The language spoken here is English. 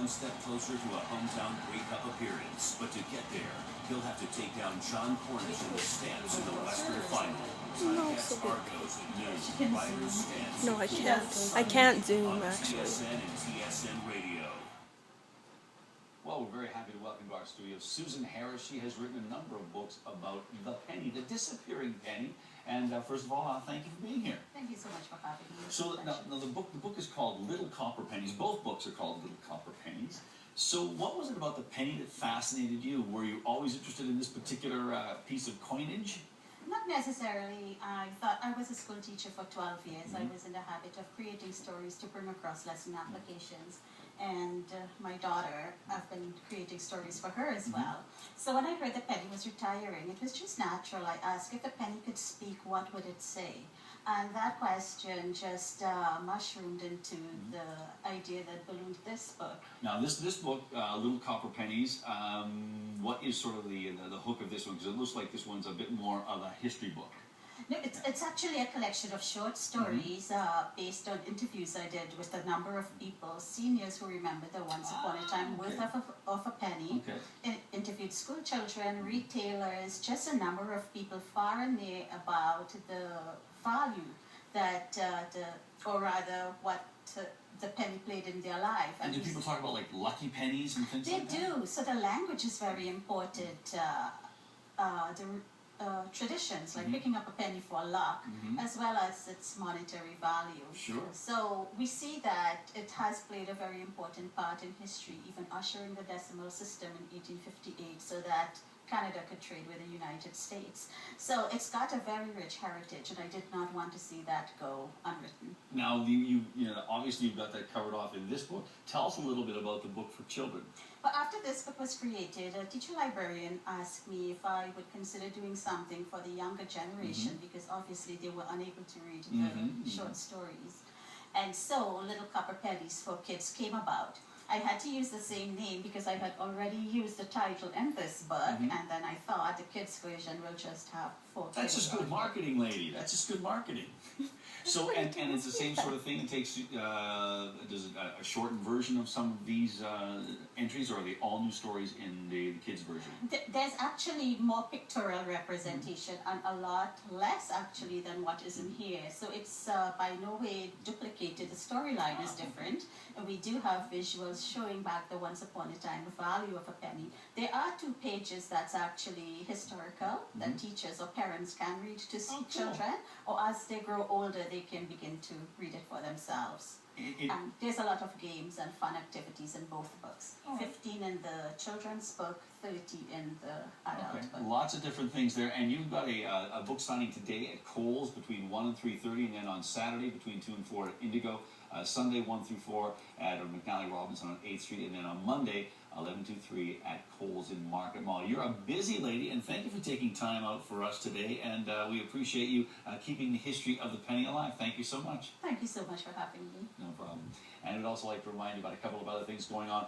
one step closer to a hometown Grey Cup appearance. But to get there, he'll have to take down John Cornish in the Stamps in the Western Final. No, so Argos at noon. Riders Stamps. no, I can't. I can't zoom, actually. TSN and TSN Radio. Well, we're very happy to welcome to our studio Susan Harris. She has written a number of books about the penny, the disappearing penny. And first of all, thank you for being here. Thank you so much for having me. So now the book is called Little Copper Pennies. Both books are called Little Copper Pennies. So what was it about the penny that fascinated you? Were you always interested in this particular piece of coinage? Not necessarily. I thought I was a school teacher for 12 years. I was in the habit of creating stories to bring across lesson applications. And my daughter, I've been creating stories for her as well. So when I heard the penny was retiring, it was just natural. I asked if the penny could speak, what would it say? And that question just mushroomed into the idea that ballooned this book. Now this book, Little Copper Pennies, what is sort of the hook of this one? Because it looks like this one's a bit more of a history book. No, it's actually a collection of short stories based on interviews I did with a number of people, seniors who remember the Once Upon a Time worth of a penny. Interviewed school children, retailers, just a number of people far and near about the value that, or rather what the penny played in their life. And do people talk about like lucky pennies and things like that? They do. So the language is very important. Traditions like picking up a penny for luck, as well as its monetary value. Sure. So we see that it has played a very important part in history, even ushering the decimal system in 1858 so that Canada could trade with the United States. So it's got a very rich heritage, and I did not want to see that go unwritten. Now, you know, obviously you've got that covered off in this book. Tell us a little bit about the book for children. But after this book was created, a teacher librarian asked me if I would consider doing something for the younger generation, because obviously they were unable to read the short stories. And so Little Copper Pennies for Kids came about. I had to use the same name because I had already used the title in this book, and then I thought the kids' version will just have 4 kids. That's just good marketing, lady. That's just good marketing. So, and it's the same sort of thing. It takes, does it a shortened version of some of these entries, or are they all new stories in the kids' version? There's actually more pictorial representation and a lot less actually than what is in here. So it's by no way duplicated. The storyline is different, and we do have visuals showing back the Once Upon a Time value of a penny. There are 2 pages that's actually historical that teachers or parents can read to children, or as they grow older they can begin to read it for themselves. There's a lot of games and fun activities in both books. 15 in the children's book, 30 in the adult book. Lots of different things there. And you've got a book signing today at Coles between 1 and 3:30, and then on Saturday between 2 and 4 at Indigo. Sunday 1 through 4 at McNally Robinson on 8th Street, and then on Monday 11 to 3 at Coles in Market Mall. You're a busy lady, and thank you for taking time out for us today, and we appreciate you keeping the history of the penny alive. Thank you so much. Thank you so much for having me. No problem. And we'd also like to remind you about a couple of other things going on.